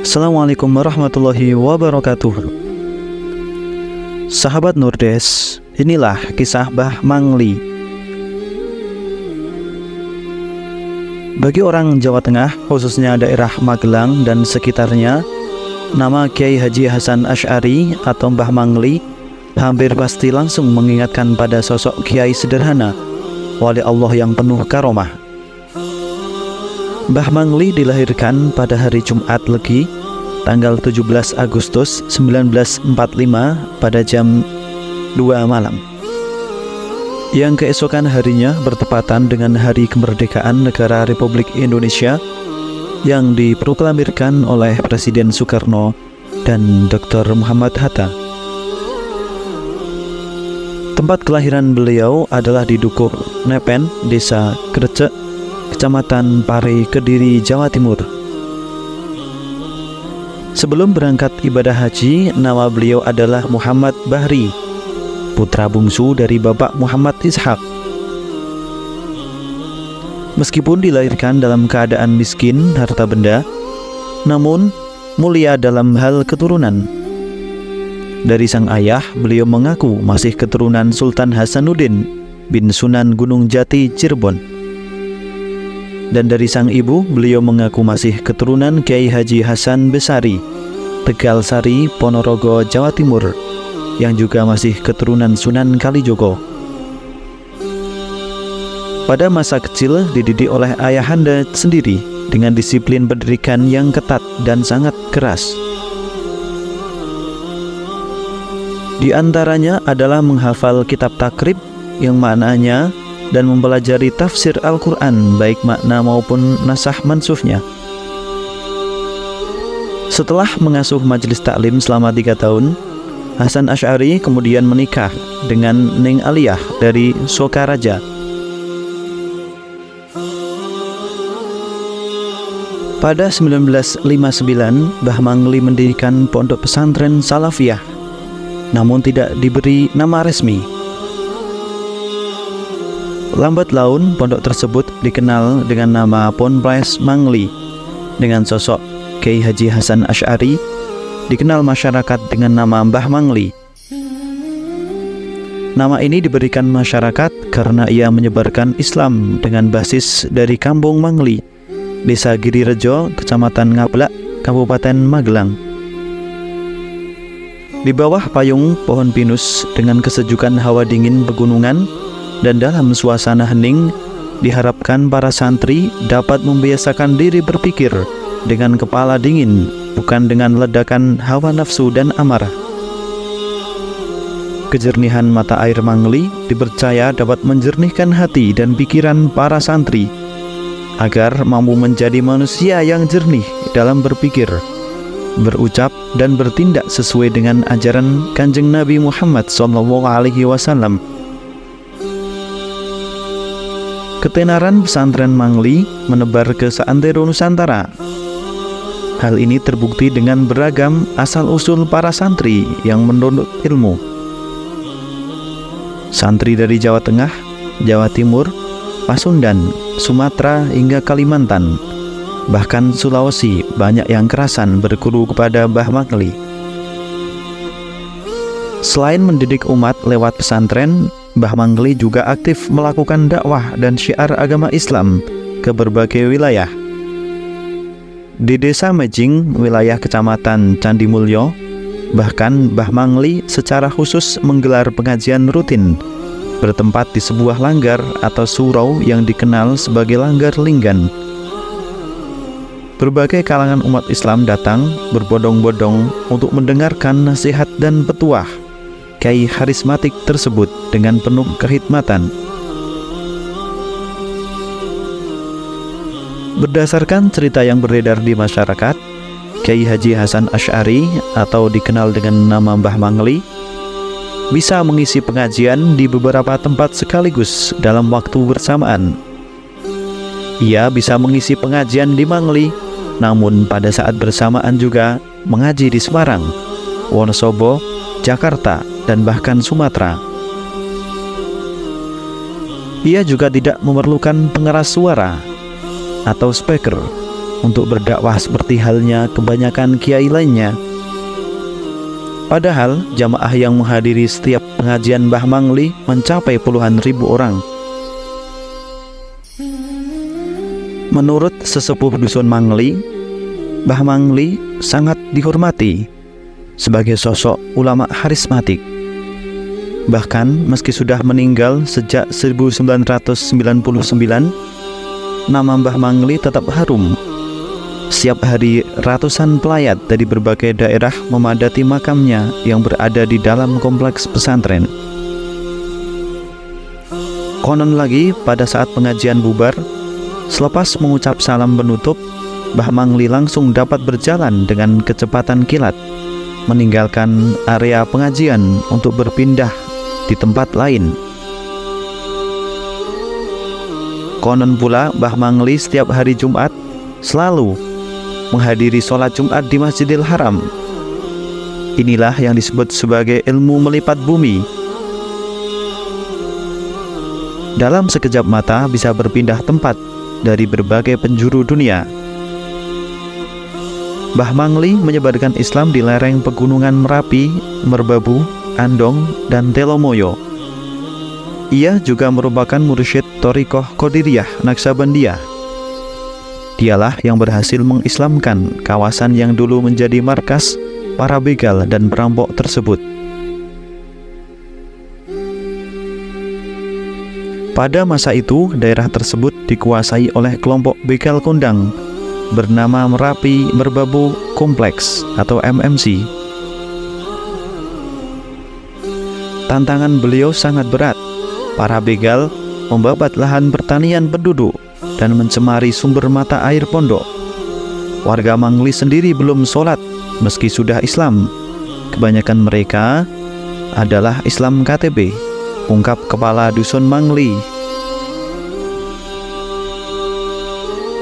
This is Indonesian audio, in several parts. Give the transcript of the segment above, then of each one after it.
Assalamualaikum warahmatullahi wabarakatuh. Sahabat Nurdes, inilah kisah Mbah Mangli. Bagi orang Jawa Tengah, khususnya daerah Magelang dan sekitarnya, nama Kiai Haji Hasan Asy'ari atau Mbah Mangli hampir pasti langsung mengingatkan pada sosok kiai sederhana, wali Allah yang penuh karomah. Mbah Mangli dilahirkan pada hari Jumat Legi, tanggal 17 Agustus 1945 pada jam 2 malam. Yang keesokan harinya bertepatan dengan Hari Kemerdekaan Negara Republik Indonesia yang diproklamirkan oleh Presiden Soekarno dan Dr. Muhammad Hatta. Tempat kelahiran beliau adalah di Dukuh Nepen, Desa Krecek, Kecamatan Pare, Kediri, Jawa Timur. Sebelum berangkat ibadah haji, nama beliau adalah Muhammad Bahri, putra bungsu dari Bapak Muhammad Ishaq. Meskipun dilahirkan dalam keadaan miskin harta benda, namun mulia dalam hal keturunan. Dari sang ayah, beliau mengaku masih keturunan Sultan Hasanuddin bin Sunan Gunung Jati, Cirebon. Dan dari sang ibu, beliau mengaku masih keturunan Kiai Haji Hasan Besari, Tegal Sari, Ponorogo, Jawa Timur, yang juga masih keturunan Sunan Kalijogo. Pada masa kecil dididik oleh ayahanda sendiri dengan disiplin pendidikan yang ketat dan sangat keras. Di antaranya adalah menghafal kitab takrib yang maknanya dan mempelajari tafsir Al-Quran baik makna maupun nasah mansufnya. Setelah mengasuh majelis taklim selama 3 tahun, Hasan Asy'ari kemudian menikah dengan Neng Aliyah dari Sokaraja. Pada 1959, Mbah Mangli mendirikan pondok pesantren Salafiyah, namun tidak diberi nama resmi. Lambat laun, pondok tersebut dikenal dengan nama Ponpes Mangli. Dengan sosok Kiai Haji Hasan Asy'ari, dikenal masyarakat dengan nama Mbah Mangli. Nama ini diberikan masyarakat karena ia menyebarkan Islam dengan basis dari Kampung Mangli, Desa Girirejo, Kecamatan Ngablak, Kabupaten Magelang. Di bawah payung pohon pinus dengan kesejukan hawa dingin pegunungan dan dalam suasana hening, diharapkan para santri dapat membiasakan diri berpikir dengan kepala dingin, bukan dengan ledakan hawa nafsu dan amarah. Kejernihan mata air Mangli dipercaya dapat menjernihkan hati dan pikiran para santri agar mampu menjadi manusia yang jernih dalam berpikir, berucap, dan bertindak sesuai dengan ajaran Kanjeng Nabi Muhammad SAW. Ketenaran pesantren Mangli menebar ke seantero Nusantara. Hal ini terbukti dengan beragam asal-usul para santri yang menuntut ilmu. Santri dari Jawa Tengah, Jawa Timur, Pasundan, Sumatera hingga Kalimantan, bahkan Sulawesi, banyak yang kerasan berguru kepada Mbah Mangli. Selain mendidik umat lewat pesantren, Mbah Mangli juga aktif melakukan dakwah dan syiar agama Islam ke berbagai wilayah. Di Desa Mejing, wilayah Kecamatan Candimulyo, bahkan Mbah Mangli secara khusus menggelar pengajian rutin bertempat di sebuah langgar atau surau yang dikenal sebagai Langgar Linggan. Berbagai kalangan umat Islam datang berbondong-bondong untuk mendengarkan nasihat dan petuah Kiai karismatik tersebut dengan penuh kekhidmatan. Berdasarkan cerita yang beredar di masyarakat, Kiai Haji Hasan Asy'ari atau dikenal dengan nama Mbah Mangli bisa mengisi pengajian di beberapa tempat sekaligus dalam waktu bersamaan. Ia bisa mengisi pengajian di Mangli, namun pada saat bersamaan juga mengaji di Semarang, Wonosobo, Jakarta, dan bahkan Sumatera. Ia juga tidak memerlukan pengeras suara atau speaker untuk berdakwah seperti halnya kebanyakan kiai lainnya. Padahal jamaah yang menghadiri setiap pengajian Mbah Mangli mencapai puluhan ribu orang. Menurut sesepuh dusun Mangli, Mbah Mangli sangat dihormati sebagai sosok ulama karismatik. Bahkan meski sudah meninggal sejak 1999, nama Mbah Mangli tetap harum. Setiap hari ratusan pelayat dari berbagai daerah memadati makamnya yang berada di dalam kompleks pesantren. Konon lagi pada saat pengajian bubar, selepas mengucap salam penutup, Mbah Mangli langsung dapat berjalan dengan kecepatan kilat, meninggalkan area pengajian untuk berpindah di tempat lain. Konon pula Mbah Mangli setiap hari Jumat selalu menghadiri sholat Jumat di Masjidil Haram. Inilah yang disebut sebagai ilmu melipat bumi. Dalam sekejap mata bisa berpindah tempat dari berbagai penjuru dunia. Mbah Mangli menyebarkan Islam di lereng pegunungan Merapi, Merbabu, Andong, dan Telomoyo. Ia juga merupakan mursyid Thariqah Qadiriyah Naksabandiyah. Dialah yang berhasil mengislamkan kawasan yang dulu menjadi markas para begal dan perampok tersebut. Pada masa itu, daerah tersebut dikuasai oleh kelompok begal kondang bernama Merapi Merbabu Kompleks atau MMC. Tantangan beliau sangat berat. Para begal membabat lahan pertanian penduduk dan mencemari sumber mata air pondok. Warga Mangli sendiri belum sholat meski sudah Islam. Kebanyakan mereka adalah Islam KTP, ungkap kepala Dusun Mangli.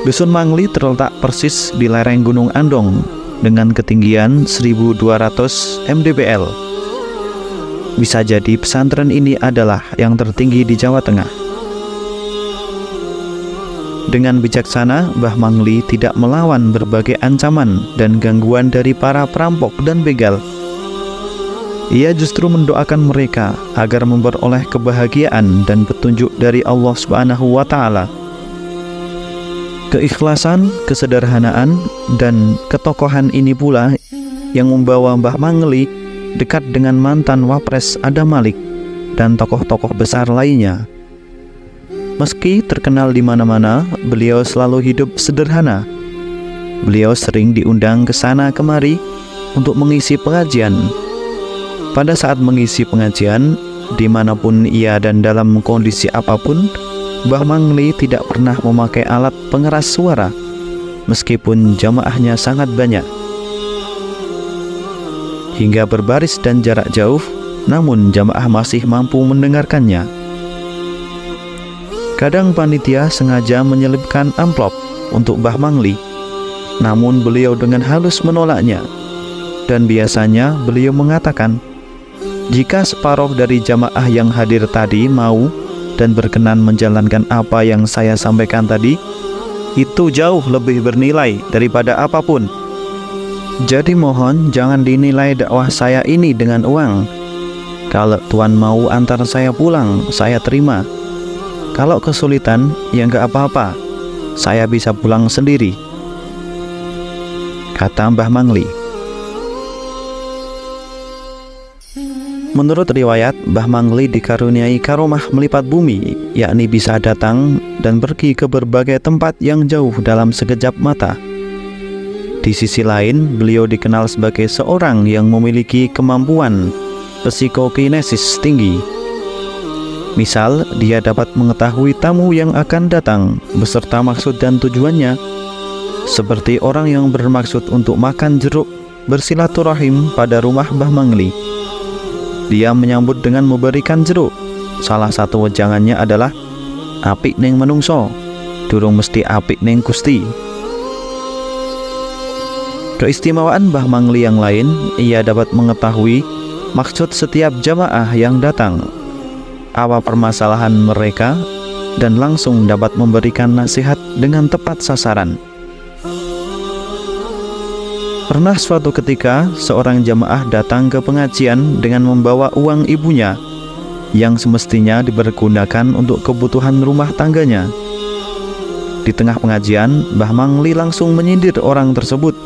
Dusun Mangli terletak persis di lereng Gunung Andong dengan ketinggian 1200 mdpl. Bisa jadi pesantren ini adalah yang tertinggi di Jawa Tengah. Dengan bijaksana, Mbah Mangli tidak melawan berbagai ancaman dan gangguan dari para perampok dan begal. Ia justru mendoakan mereka agar memperoleh kebahagiaan dan petunjuk dari Allah Subhanahu wa Ta'ala. Keikhlasan, kesederhanaan, dan ketokohan ini pula yang membawa Mbah Mangli dekat dengan mantan Wapres Adam Malik dan tokoh-tokoh besar lainnya. Meski terkenal di mana-mana, beliau selalu hidup sederhana. Beliau sering diundang ke sana kemari untuk mengisi pengajian. Pada saat mengisi pengajian, dimanapun ia dan dalam kondisi apapun, Mbah Mangli tidak pernah memakai alat pengeras suara, meskipun jamaahnya sangat banyak. Hingga berbaris dan jarak jauh, namun jamaah masih mampu mendengarkannya. Kadang panitia sengaja menyelipkan amplop untuk Mbah Mangli, namun beliau dengan halus menolaknya. Dan biasanya beliau mengatakan, jika separuh dari jamaah yang hadir tadi mau dan berkenan menjalankan apa yang saya sampaikan tadi, itu jauh lebih bernilai daripada apapun. Jadi mohon jangan dinilai dakwah saya ini dengan uang. Kalau Tuan mau antar saya pulang, saya terima. Kalau kesulitan, ya nggak apa-apa, saya bisa pulang sendiri, kata Mbah Mangli. Menurut riwayat, Mbah Mangli dikaruniai karomah melipat bumi, yakni bisa datang dan pergi ke berbagai tempat yang jauh dalam sekejap mata. Di sisi lain, beliau dikenal sebagai seorang yang memiliki kemampuan psikokinesis tinggi. Misal, dia dapat mengetahui tamu yang akan datang beserta maksud dan tujuannya. Seperti orang yang bermaksud untuk makan jeruk bersilaturahim pada rumah Mbah Mangli. Dia menyambut dengan memberikan jeruk. Salah satu wejangannya adalah apik ning menungso, durung mesti apik ning Gusti. Keistimewaan Mbah Mangli yang lain, ia dapat mengetahui maksud setiap jamaah yang datang, apa permasalahan mereka, dan langsung dapat memberikan nasihat dengan tepat sasaran. Pernah suatu ketika seorang jamaah datang ke pengajian dengan membawa uang ibunya yang semestinya dipergunakan untuk kebutuhan rumah tangganya. Di tengah pengajian, Mbah Mangli langsung menyindir orang tersebut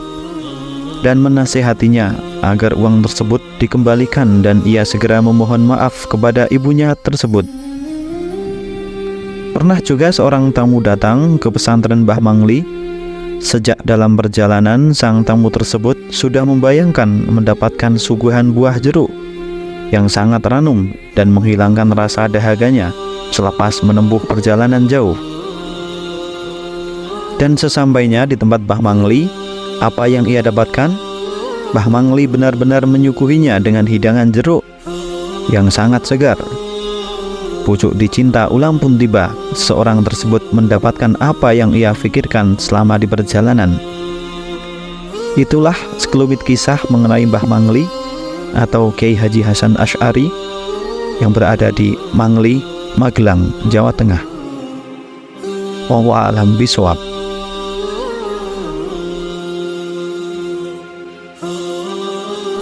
dan menasehatinya agar uang tersebut dikembalikan dan ia segera memohon maaf kepada ibunya tersebut. Pernah juga seorang tamu datang ke pesantren Mbah Mangli. Sejak dalam perjalanan, sang tamu tersebut sudah membayangkan mendapatkan suguhan buah jeruk yang sangat ranum dan menghilangkan rasa dahaganya selepas menempuh perjalanan jauh. Dan sesampainya di tempat Mbah Mangli, apa yang ia dapatkan? Mbah Mangli benar-benar menyuguhinya dengan hidangan jeruk yang sangat segar. Pucuk dicinta ulang pun tiba, seorang tersebut mendapatkan apa yang ia pikirkan selama di perjalanan. Itulah sekelumit kisah mengenai Mbah Mangli atau Kiai Haji Hasan Asy'ari yang berada di Mangli, Magelang, Jawa Tengah. Wallahu a'lam bishawab.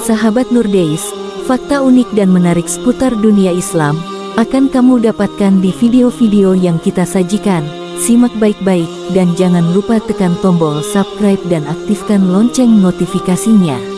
Sahabat Nurdeis, fakta unik dan menarik seputar dunia Islam akan kamu dapatkan di video-video yang kita sajikan. Simak baik-baik dan jangan lupa tekan tombol subscribe dan aktifkan lonceng notifikasinya.